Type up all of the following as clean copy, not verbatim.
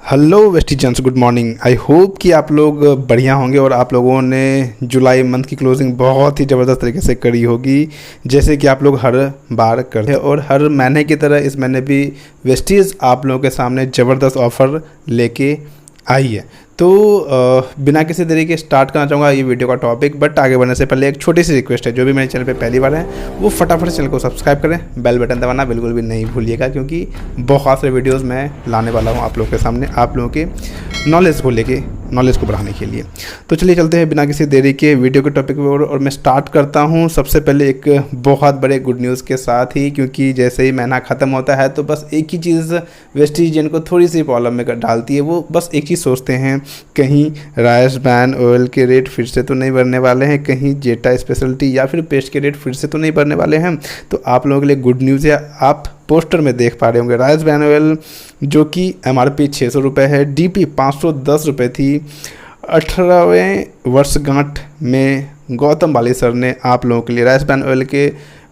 Hello Vestigians, good morning. I hope कि आप लोग बढ़िया होंगे और आप लोगों ने जुलाई मंथ की क्लोजिंग बहुत ही ज़बरदस्त तरीके से करी होगी, जैसे कि आप लोग हर बार करते हैं। और हर महीने की तरह इस महीने भी वेस्टीज आप लोगों के सामने ज़बरदस्त ऑफ़र लेके आई है। तो बिना किसी देरी के स्टार्ट करना चाहूँगा ये वीडियो का टॉपिक। बट आगे बढ़ने से पहले एक छोटी सी रिक्वेस्ट है, जो भी मेरे चैनल पे पहली बार है वो फटाफट चैनल को सब्सक्राइब करें, बेल बटन दबाना बिल्कुल भी नहीं भूलिएगा, क्योंकि बहुत सारे वीडियोस मैं लाने वाला हूँ आप लोगों के सामने, आप लोगों के नॉलेज को बढ़ाने के लिए। तो चलिए चलते हैं बिना किसी देरी के वीडियो के टॉपिक पर और मैं स्टार्ट करता हूँ सबसे पहले एक बहुत बड़े गुड न्यूज़ के साथ ही, क्योंकि जैसे ही महीना ख़त्म होता है तो बस एक ही चीज़ वेस्टिजियन को थोड़ी सी प्रॉब्लम में डालती है। वो बस एक चीज़ सोचते हैं, कहीं राइस ब्रान ऑयल के रेट फिर से तो नहीं बढ़ने वाले हैं, कहीं जेटा स्पेशलिटी या फिर पेस्ट के रेट फिर से तो नहीं बढ़ने वाले हैं। तो आप लोगों के लिए गुड न्यूज़ है, आप पोस्टर में देख पा रहे होंगे राइस ब्रान ऑयल जो कि MRP 600 रुपये है, DP 510 रुपये थी। 18वें वर्षगांठ में गौतम बाली सर ने आप लोगों के लिए राइस ब्रान ऑयल के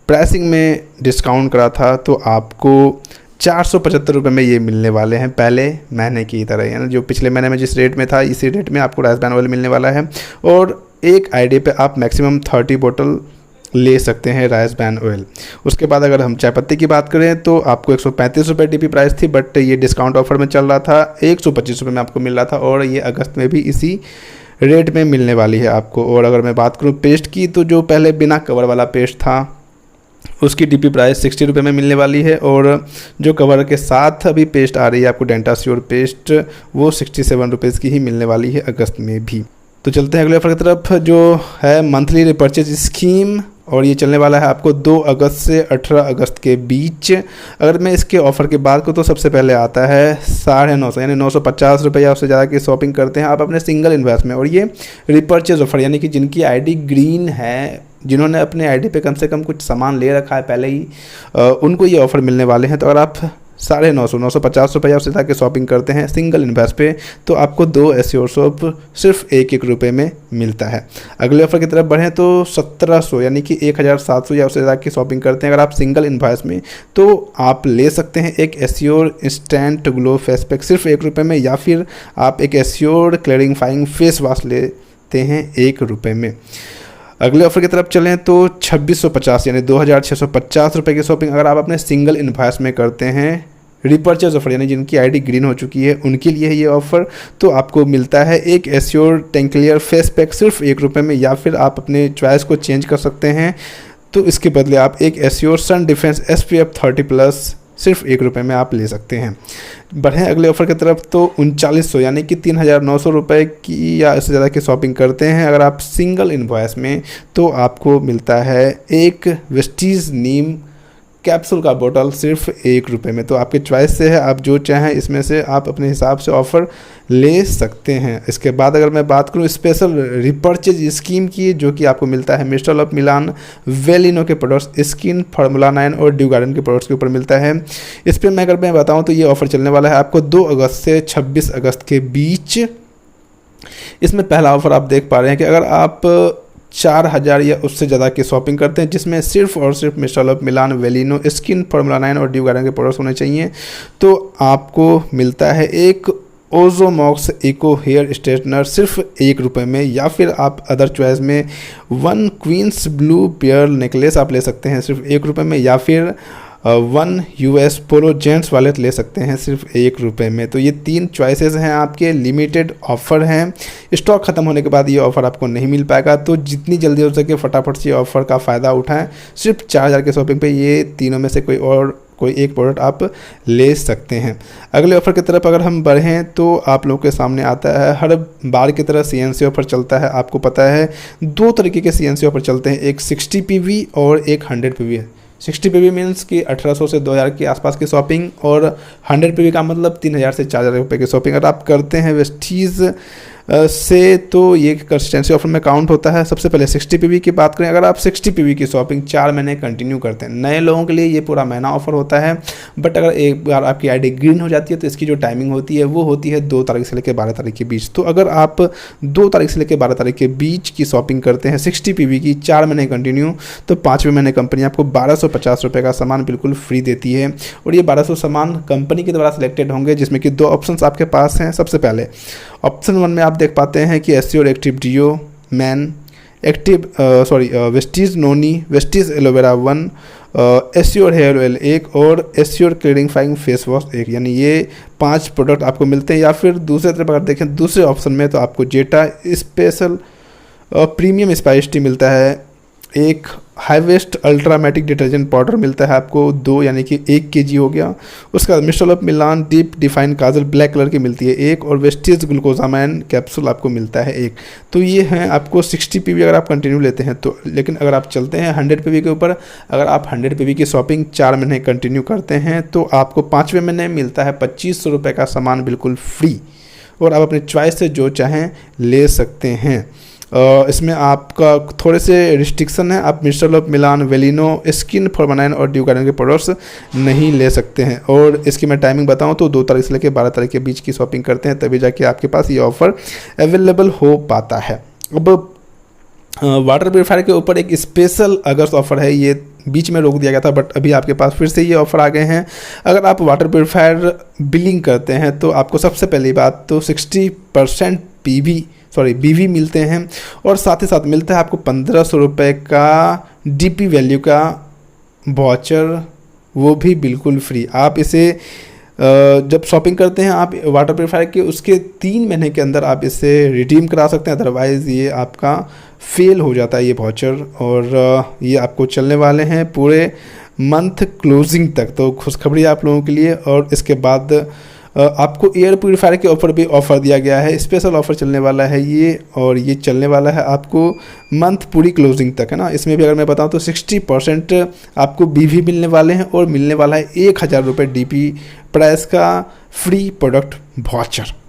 प्राइसिंग में डिस्काउंट करा था, तो आपको 475 रुपये में ये मिलने वाले हैं, पहले महीने की तरह। यानी जो पिछले महीने में जिस रेट में था इसी रेट में आपको राइस ब्रान ऑयल मिलने वाला है। और एक आईडी पे आप मैक्सिमम 30 बोतल ले सकते हैं राइस ब्रान ऑयल। उसके बाद अगर हम चाय पत्ती की बात करें तो आपको 135 रुपये DP प्राइस थी, बट ये डिस्काउंट ऑफर में चल रहा था, 125 रुपये में आपको मिल रहा था और ये अगस्त में भी इसी रेट में मिलने वाली है आपको। और अगर मैं बात करूँ पेस्ट की, तो जो पहले बिना कवर वाला पेस्ट था उसकी DP प्राइस 60 रुपये में मिलने वाली है, और जो कवर के साथ अभी पेस्ट आ रही है आपको डेंटा श्योर पेस्ट, वो 67 रुपीज़ की ही मिलने वाली है अगस्त में भी। तो चलते हैं अगले ऑफर की तरफ, जो है मंथली रिपर्चेज स्कीम, और ये चलने वाला है आपको 2 अगस्त से 18 अगस्त के बीच। अगर मैं इसके ऑफ़र की बात करूँ तो सबसे पहले आता है 950 यानी 950 रुपये या उससे ज़्यादा की शॉपिंग करते हैं आप अपने सिंगल इन्वेस्ट में। और ये रिपर्चेज ऑफर यानी कि जिनकी आईडी ग्रीन है, जिन्होंने अपने आईडी पे कम से कम कुछ सामान ले रखा है पहले ही, उनको ये ऑफ़र मिलने वाले हैं। तो अगर आप 950 रुपये या उससे ज़्यादा की शॉपिंग करते हैं सिंगल इन्वेस्ट पे, तो आपको 2 एश्योर शॉप सिर्फ 1 रुपये में मिलता है। अगले ऑफर की तरफ बढ़ें तो 1700 यानी कि 1700 या उससे ज़्यादा की शॉपिंग करते हैं अगर आप सिंगल इन्वेस्ट में, तो आप ले सकते हैं एक assure instant glow face pack सिर्फ 1 रुपये में, या फिर आप एक एश्योर क्लैरिफाइंग फेस वॉश लेते हैं 1 रुपये में। अगले ऑफर की तरफ चलें तो 2650 यानी 2650 रुपये की शॉपिंग अगर आप अपने सिंगल इन्वेस्ट में करते हैं, रिपर्चेज ऑफर यानी जिनकी आईडी ग्रीन हो चुकी है उनके लिए है ये ऑफर, तो आपको मिलता है एक assure tank clear face pack सिर्फ 1 रुपये में, या फिर आप अपने चॉइस को चेंज कर सकते हैं, तो इसके बदले आप एक एश्योर सन डिफेंस SPF 30+ सिर्फ 1 रुपये में आप ले सकते हैं। बढ़ें अगले ऑफर की तरफ तो 3900 यानी कि 3900 रुपये की या इससे ज़्यादा की शॉपिंग करते हैं अगर आप सिंगल इन्वॉइस में, तो आपको मिलता है एक वेस्टीज नीम कैप्सूल का बोतल सिर्फ 1 रुपये में। तो आपके चॉइस से है, आप जो चाहें इसमें से आप अपने हिसाब से ऑफ़र ले सकते हैं। इसके बाद अगर मैं बात करूं स्पेशल रिपर्चेज स्कीम की, जो कि आपको मिलता है मिस्टर ऑफ मिलान वेलिनो के प्रोडक्ट्स, स्किन फार्मूला 9 और ड्यू गार्डन के प्रोडक्ट्स के ऊपर मिलता है। इस पर मैं अगर मैं बताऊँ तो ये ऑफ़र चलने वाला है आपको 2 अगस्त से 26 अगस्त के बीच। इसमें पहला ऑफ़र आप देख पा रहे हैं कि अगर आप 4000 या उससे ज़्यादा की शॉपिंग करते हैं, जिसमें सिर्फ और सिर्फ मिस्टर ऑफ मिलान वेलिनो स्किन फार्मूला 9 और ड्यू गार्डन के प्रोडक्ट्स होने चाहिए, तो आपको मिलता है एक ओज़ोमॉक्स इको हेयर स्ट्रेटनर सिर्फ 1 रुपये में, या फिर आप अदर चॉइस में 1 क्वींस ब्लू पेयर नेकलेस आप ले सकते हैं सिर्फ 1 रुपये में, या फिर 1 US पोलो जेंट्स वालेट ले सकते हैं सिर्फ 1 रुपये में। तो ये 3 चॉइसेस हैं आपके, लिमिटेड ऑफ़र हैं, स्टॉक ख़त्म होने के बाद ये ऑफ़र आपको नहीं मिल पाएगा, तो जितनी जल्दी हो सके फटाफट से ऑफ़र का फ़ायदा उठाएं। सिर्फ 4000 की शॉपिंग पे ये तीनों में से कोई एक प्रोडक्ट आप ले सकते हैं। अगले ऑफ़र की तरफ अगर हम बढ़ें तो आप लोगों के सामने आता है हर बार की तरह CNC ऑफ़र चलता है। आपको पता है 2 तरीके के CNC ऑफ़र चलते हैं, एक 60 PV और एक 100 PV है। 60 PV मीन्स कि 1800 से 2000 के आसपास की शॉपिंग, और 100 PV का मतलब 3000 से 4000 रुपये की शॉपिंग अगर आप करते हैं वेस्टीज से तो ये कंसिस्टेंसी ऑफर में काउंट होता है। सबसे पहले 60 पीवी की बात करें, अगर आप 60 पीवी की शॉपिंग 4 महीने कंटिन्यू करते हैं, नए लोगों के लिए ये पूरा महीना ऑफर होता है। बट अगर एक बार आपकी आईडी ग्रीन हो जाती है तो इसकी जो टाइमिंग होती है वो होती है 2 तारीख से लेकर 12 तारीख के बीच। तो अगर आप 2 तारीख से लेकर 12 तारीख के बीच की शॉपिंग करते हैं 60 पीवी की 4 महीने कंटिन्यू, तो 5वें महीने कंपनी आपको 1250 रुपये का सामान बिल्कुल फ्री देती है। और ये 1200 सामान कंपनी के द्वारा सिलेक्टेड होंगे, जिसमें कि 2 ऑप्शन आपके पास हैं। सबसे पहले ऑप्शन 1 में आप देख पाते हैं कि Assure active deo man, Vestige Noni, Vestige aloe 1, Assure hair oil 1 और एस्योर क्लीनिफाइंग फेस वॉश 1, यानी ये 5 प्रोडक्ट आपको मिलते हैं। या फिर दूसरे तरफ अगर देखें दूसरे ऑप्शन में, तो आपको जेटा स्पेशल प्रीमियम स्पाइस टी मिलता है, एक हाईवेस्ट अल्ट्रामेटिक डिटर्जेंट पाउडर मिलता है आपको 2, यानी कि 1 kg हो गया। उसका मिस्टर ऑफ मिलान डीप डिफाइन काजल ब्लैक कलर की मिलती है 1, और वेस्टीज ग्लूकोजामैन कैप्सूल आपको मिलता है 1। तो ये हैं आपको 60 पीवी अगर आप कंटिन्यू लेते हैं तो। लेकिन अगर आप चलते हैं 100 पीवी के ऊपर, अगर आप 100 पीवी की शॉपिंग 4 महीने कंटिन्यू करते हैं तो आपको 5वें महीने मिलता है 2500 रुपये का सामान बिल्कुल फ्री, और आप अपनी चॉइस से जो चाहें ले सकते हैं। इसमें आपका थोड़े से रिस्ट्रिक्शन है, आप मिस्टर लव मिलान, वेलिनो, स्किन फॉर्मनाइन और ड्यू गार्डन के प्रोडक्ट्स नहीं ले सकते हैं। और इसकी मैं टाइमिंग बताऊं तो 2 तारीख से लेकर 12 तारीख के बीच की शॉपिंग करते हैं तभी जाके आपके पास ये ऑफ़र अवेलेबल हो पाता है। अब वाटर प्योरीफायर के ऊपर एक स्पेशल अगस्त ऑफ़र है, ये बीच में रोक दिया गया था बट अभी आपके पास फिर से ये ऑफ़र आ गए हैं। अगर आप वाटर प्योरीफायर बिलिंग करते हैं तो आपको सबसे पहली बात तो 60% बीवी मिलते हैं, और साथ ही साथ मिलता है आपको 1500 रुपये का डीपी वैल्यू का वाउचर, वो भी बिल्कुल फ्री। आप इसे जब शॉपिंग करते हैं आप वाटर प्योरीफायर के, उसके 3 महीने के अंदर आप इसे रिडीम करा सकते हैं, अदरवाइज़ ये आपका फेल हो जाता है ये वाउचर। और ये आपको चलने वाले हैं पूरे मंथ क्लोजिंग तक, तो खुशखबरी आप लोगों के लिए। और इसके बाद आपको एयर प्योरीफायर के ऊपर भी ऑफ़र दिया गया है, स्पेशल ऑफ़र चलने वाला है ये, और ये चलने वाला है आपको मंथ पूरी क्लोजिंग तक, है ना। इसमें भी अगर मैं बताऊं तो 60% आपको बीवी मिलने वाले हैं, और मिलने वाला है 1000 रुपये डीपी प्राइस का फ्री प्रोडक्ट वाउचर।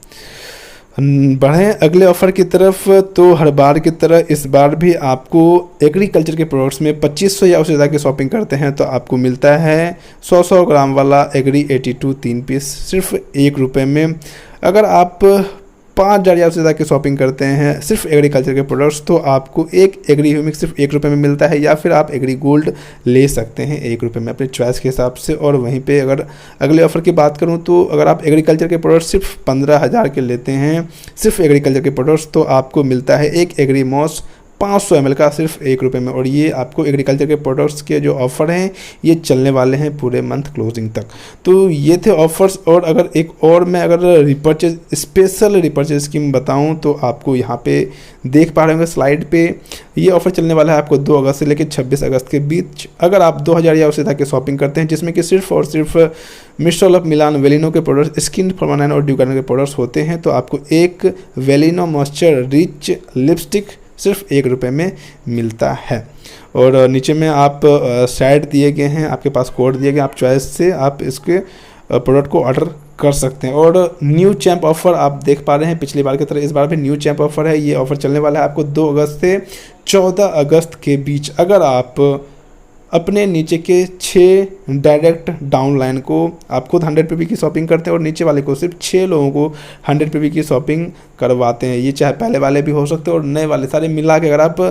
बढ़ें अगले ऑफ़र की तरफ, तो हर बार की तरह इस बार भी आपको एग्रीकल्चर के प्रोडक्ट्स में 2500 या उससे ज़्यादा की शॉपिंग करते हैं तो आपको मिलता है 100 ग्राम वाला एग्री 82 3 पीस सिर्फ 1 रुपये में। अगर आप 5000 या उससे ज़्यादा की शॉपिंग करते हैं सिर्फ एग्रीकल्चर के प्रोडक्ट्स तो आपको एक एग्री ह्यूमिक सिर्फ 1 रुपये में मिलता है, या फिर आप एग्री गोल्ड ले सकते हैं 1 रुपये में अपने चॉइस के हिसाब से। और वहीं पे अगर अगले ऑफ़र की बात करूं तो अगर आप एग्रीकल्चर के प्रोडक्ट्स सिर्फ 15,000 के लेते हैं सिर्फ एग्रीकल्चर के प्रोडक्ट्स तो आपको मिलता है एक एग्री मॉस 500 ml का सिर्फ 1 रुपये में। और ये आपको एग्रीकल्चर के प्रोडक्ट्स के जो ऑफ़र हैं ये चलने वाले हैं पूरे मंथ क्लोजिंग तक। तो ये थे ऑफ़र्स। और अगर एक और मैं अगर रिपर्चेज स्पेशल रिपर्चेज स्कीम बताऊं तो आपको यहाँ पे देख पा रहे होंगे स्लाइड पे, ये ऑफ़र चलने वाला है आपको 2 अगस्त से लेकर 26 अगस्त के बीच। अगर आप 2000 या उससे तक शॉपिंग करते हैं जिसमें कि सिर्फ और सिर्फ मिस्टर लव मिलान, वेलिनो के प्रोडक्ट्स, स्किन फॉर्मनाइन और ड्यू गार्डन के प्रोडक्ट्स होते हैं तो आपको एक वेलिनो मॉइस्चर रिच लिपस्टिक सिर्फ 1 रुपये में मिलता है। और नीचे में आप साइड दिए गए हैं, आपके पास कोड दिए गए, आप चॉइस से आप इसके प्रोडक्ट को ऑर्डर कर सकते हैं। और न्यू चैम्प ऑफ़र आप देख पा रहे हैं पिछली बार की तरह इस बार भी न्यू चैम्प ऑफ़र है। ये ऑफ़र चलने वाला है आपको 2 अगस्त से 14 अगस्त के बीच। अगर आप अपने नीचे के 6 डायरेक्ट डाउनलाइन को आप खुद 100 पीवी की शॉपिंग करते हैं और नीचे वाले को सिर्फ 6 लोगों को 100 पीवी की शॉपिंग करवाते हैं, ये चाहे पहले वाले भी हो सकते हैं और नए वाले सारे मिला के अगर आप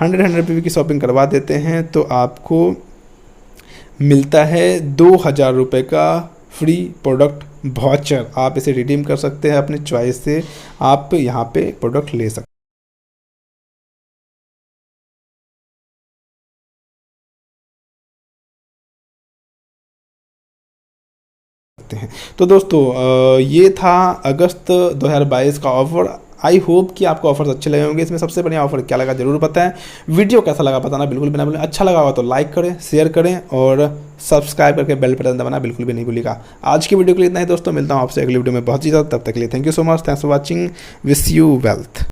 100 पीवी की शॉपिंग करवा देते हैं तो आपको मिलता है 2000 रुपये का फ्री प्रोडक्ट वाउचर। आप इसे रिडीम कर सकते हैं अपने चॉइस से, आप यहाँ पे प्रोडक्ट ले सकते हैं। तो दोस्तों ये था अगस्त 2022 का ऑफ़र। आई होप कि आपको ऑफर्स अच्छे लगे होंगे। इसमें सबसे बढ़िया ऑफर क्या लगा जरूर बताएं। वीडियो कैसा लगा बताना बिल्कुल भी ना भूलें। अच्छा लगा होगा तो लाइक करें, शेयर करें और सब्सक्राइब करके बेल बटन दबाना बिल्कुल भी नहीं भूलिएगा। आज की वीडियो के लिए इतना ही दोस्तों, मिलता हूँ आपसे अगली वीडियो में बहुत ही ज़्यादा। तब तक के लिए thank you so much, thanks for watching, wish you wealth.